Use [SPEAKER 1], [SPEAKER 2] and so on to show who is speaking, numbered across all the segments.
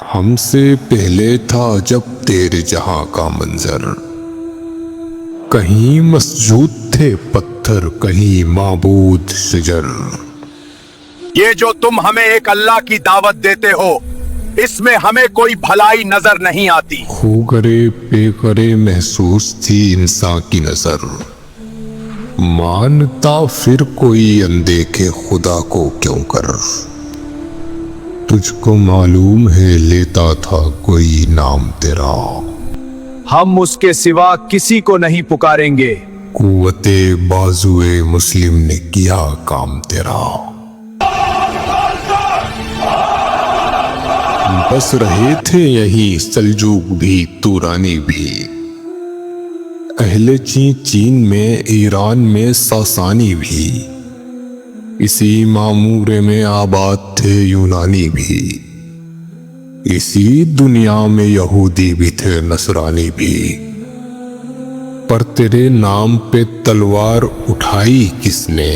[SPEAKER 1] ہم سے پہلے تھا جب تیرے جہاں کا منظر، کہیں مسجود تھے پتھر، کہیں معبود شجر۔
[SPEAKER 2] یہ جو تم ہمیں ایک اللہ کی دعوت دیتے ہو، اس میں ہمیں کوئی بھلائی نظر نہیں آتی۔
[SPEAKER 1] خو کرے پے کرے محسوس تھی انسان کی نظر، مانتا پھر کوئی اندیکھے خدا کو کیوں کر۔ تجھ کو معلوم ہے لیتا تھا کوئی نام تیرا،
[SPEAKER 2] ہم اس کے سوا کسی کو نہیں پکاریں گے۔
[SPEAKER 1] قوت بازوئے مسلم نے کیا کام تیرا، بس رہے تھے یہی سلجوق بھی تورانی بھی، اہل چین میں ایران میں ساسانی بھی، اسی معمورے میں آباد تھے یونانی بھی، اسی دنیا میں یہودی بھی تھے نصرانی بھی۔ پر تیرے نام پہ تلوار اٹھائی کس نے،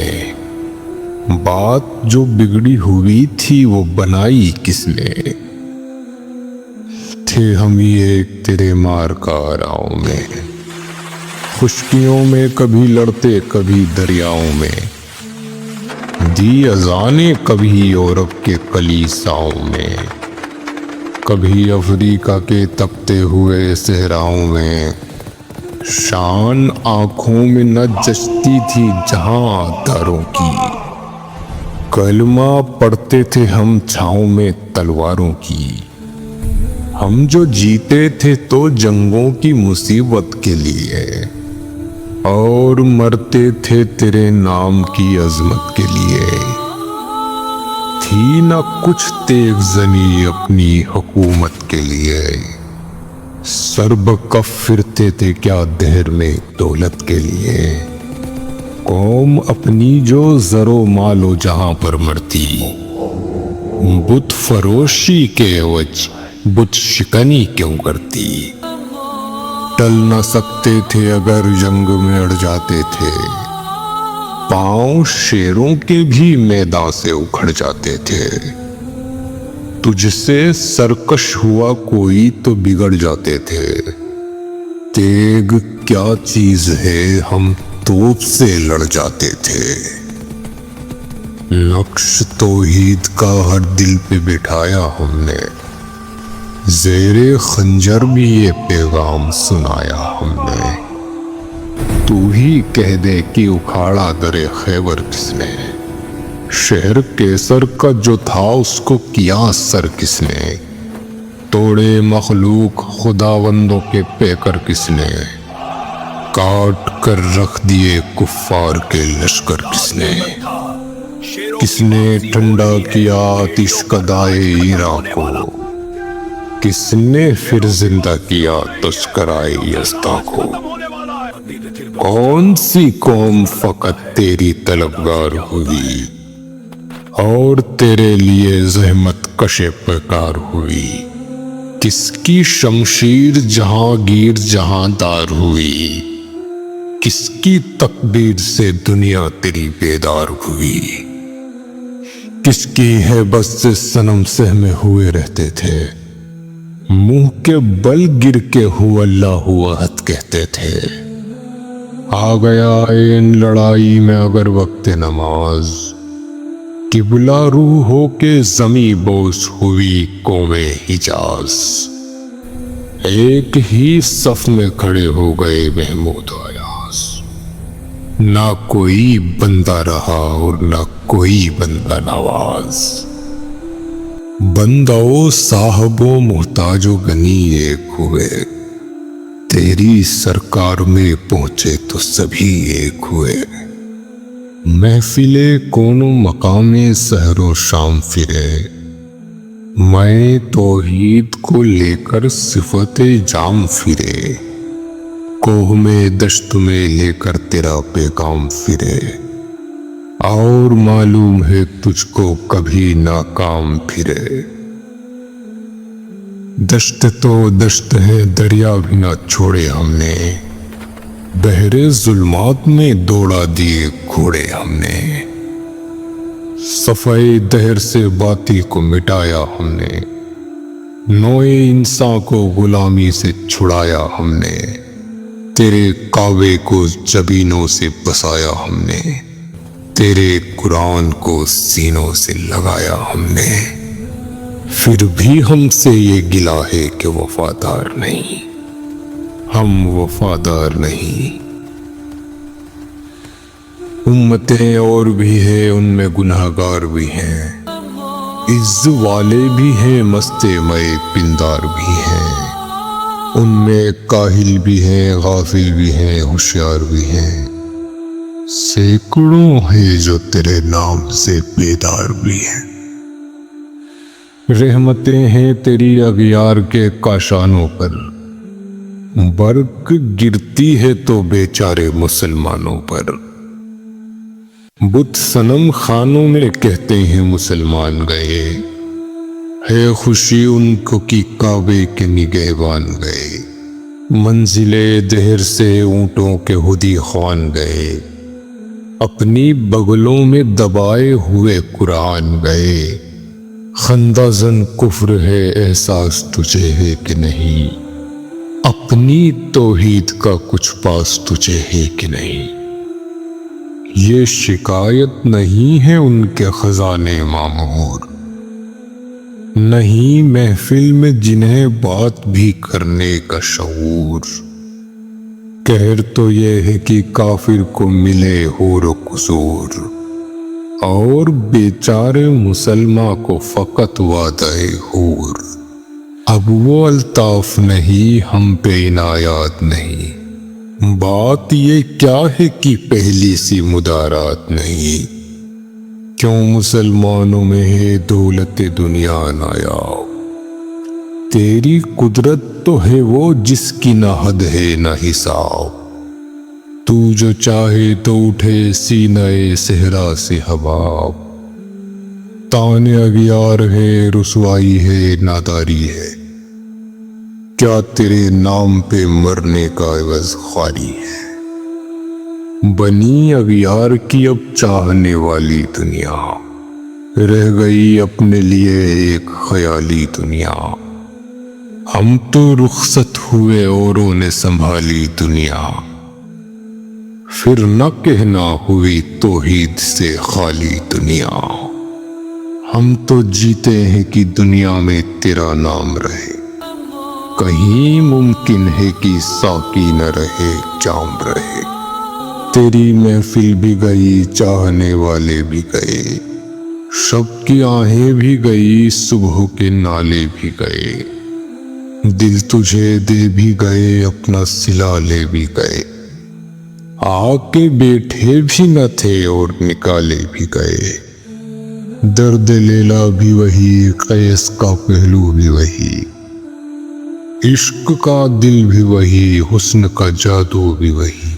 [SPEAKER 1] بات جو بگڑی ہوئی تھی وہ بنائی کس نے۔ تھے ہم ایک تیرے مار کاراؤں میں، خشکیوں میں کبھی لڑتے کبھی دریاؤں میں، دی اذانیں کبھی یورپ کے کلیساؤں میں، کبھی افریقہ کے تپتے ہوئے صحراؤں میں۔ شان آنکھوں میں نہ جچتی تھی جہاں داروں کی، کلمہ پڑھتے تھے ہم چھاؤں میں تلواروں کی۔ ہم جو جیتے تھے تو جنگوں کی مصیبت کے لیے، اور مرتے تھے تیرے نام کی عظمت کے لیے۔ تھی نہ کچھ تیغ زنی اپنی حکومت کے لیے، سر بکف پھرتے تھے کیا دہر میں دولت کے لیے۔ قوم اپنی جو زر و مال و جہاں پر مرتی، بت فروشی کے عوض بت شکنی کیوں کرتی۔ ٹل نہ سکتے تھے اگر جنگ میں اڑ جاتے تھے، پاؤں شیروں کے بھی میدان سے اکھڑ جاتے تھے۔ تجھ سے سرکش ہوا کوئی تو بگڑ جاتے تھے، تیغ کیا چیز ہے ہم توپ سے لڑ جاتے تھے۔ نقش توحید کا ہر دل پہ بٹھایا ہم نے، زیر خنجر بھی یہ پیغام سنایا ہم نے۔ تو ہی کہہ دے کہ اکھاڑا در خیبر کس نے، شہر کیسر کا جو تھا اس کو کیا سر کس نے۔ توڑے مخلوق خداوندوں کے پیکر کس نے، کاٹ کر رکھ دیے کفار کے لشکر کس نے۔ کس نے ٹھنڈا کیا آتش کدائے ایران کو، کس نے پھر زندہ کیا تذکرائے یزداں کو۔ کون سی قوم فقط تیری طلبگار ہوئی، اور تیرے لیے زحمت کشے پیکار ہوئی۔ کس کی شمشیر جہاں گیر جہاں دار ہوئی، کس کی تقدیر سے دنیا تیری بیدار ہوئی۔ کس کی ہے بس سے صنم سہمے ہوئے رہتے تھے، منہ کے بل گر کے ہو اللہ احد کہتے تھے۔ آ گیا این لڑائی میں اگر وقت نماز، قبلہ روح ہو کے زمیں بوس ہوئی قوم حجاز۔ ایک ہی صف میں کھڑے ہو گئے محمود و ایاز، نہ کوئی بندہ رہا اور نہ کوئی بندہ نواز۔ بندہ و صاحب و محتاج و غنی ایک ہوئے، تیری سرکار میں پہنچے تو سبھی ایک ہوئے۔ محفل کون و مقام سحر و شام پھرے، میں توحید کو لے کر صفت جام پھرے۔ کوہ میں دشت میں لے کر تیرا پیغام پھرے، اور معلوم ہے تجھ کو کبھی ناکام پھرے۔ دشت تو دشت ہے دریا بھی نہ چھوڑے ہم نے، بحر ظلمات میں دوڑا دیے گھوڑے ہم نے۔ صفحۂ دہر سے باطل کو مٹایا ہم نے، نوئے انسان کو غلامی سے چھڑایا ہم نے، تیرے کعبے کو جبینوں سے بسایا ہم نے، تیرے قرآن کو سینوں سے لگایا ہم نے، پھر بھی ہم سے یہ گلہ ہے کہ وفادار نہیں، ہم وفادار نہیں۔ امتیں اور بھی ہیں، ان میں گناہگار بھی ہیں، عز والے بھی ہیں، مست مئے پندار بھی ہیں، ان میں کاہل بھی ہیں، غافل بھی ہیں، ہوشیار بھی ہیں، سینکڑوں ہیں جو تیرے نام سے بیدار بھی ہیں۔ رحمتیں ہیں تیری اغیار کے کاشانوں پر، برق گرتی ہے تو بیچارے مسلمانوں پر، بت صنم خانوں میں کہتے ہیں مسلمان گئے، ہے خوشی ان کو کہ کعبے کے نگہبان گئے، منزل دہر سے اونٹوں کے ہدی خوان گئے، اپنی بغلوں میں دبائے ہوئے قرآن گئے، خندہ زن کفر ہے احساس تجھے ہے کہ نہیں، اپنی توحید کا کچھ پاس تجھے ہے کہ نہیں۔ یہ شکایت نہیں ہے ان کے خزانے معمور، نہیں محفل میں جنہیں بات بھی کرنے کا شعور، کہر تو یہ ہے کہ کافر کو ملے حور و قصور، اور بیچارے مسلماں کو فقط وعدہ حور۔ اب وہ الطاف نہیں، ہم پہ عنایات نہیں، بات یہ کیا ہے کہ پہلی سی مدارات نہیں، کیوں مسلمانوں میں ہے دولت دنیا نایاب، تیری قدرت تو ہے وہ جس کی نہ حد ہے نہ حساب، تو جو چاہے تو اٹھے سینہ صحرا سے حباب، تان اغیار ہے، رسوائی ہے، ناداری ہے، کیا تیرے نام پہ مرنے کا عوض خواری ہے۔ بنی اغیار کی اب چاہنے والی دنیا، رہ گئی اپنے لیے ایک خیالی دنیا، ہم تو رخصت ہوئے اوروں نے سنبھالی دنیا، پھر نہ کہنا ہوئی توحید سے خالی دنیا، ہم تو جیتے ہیں کہ دنیا میں تیرا نام رہے، کہیں ممکن ہے کہ ساقی نہ رہے جام رہے، تیری محفل بھی گئی، چاہنے والے بھی گئے، شب کی آہیں بھی گئی، صبح کے نالے بھی گئے، دل تجھے دے بھی گئے، اپنا صلہ لے بھی گئے، آ کے بیٹھے بھی نہ تھے اور نکالے بھی گئے، درد لیلا بھی وہی، قیس کا پہلو بھی وہی، عشق کا دل بھی وہی، حسن کا جادو بھی وہی،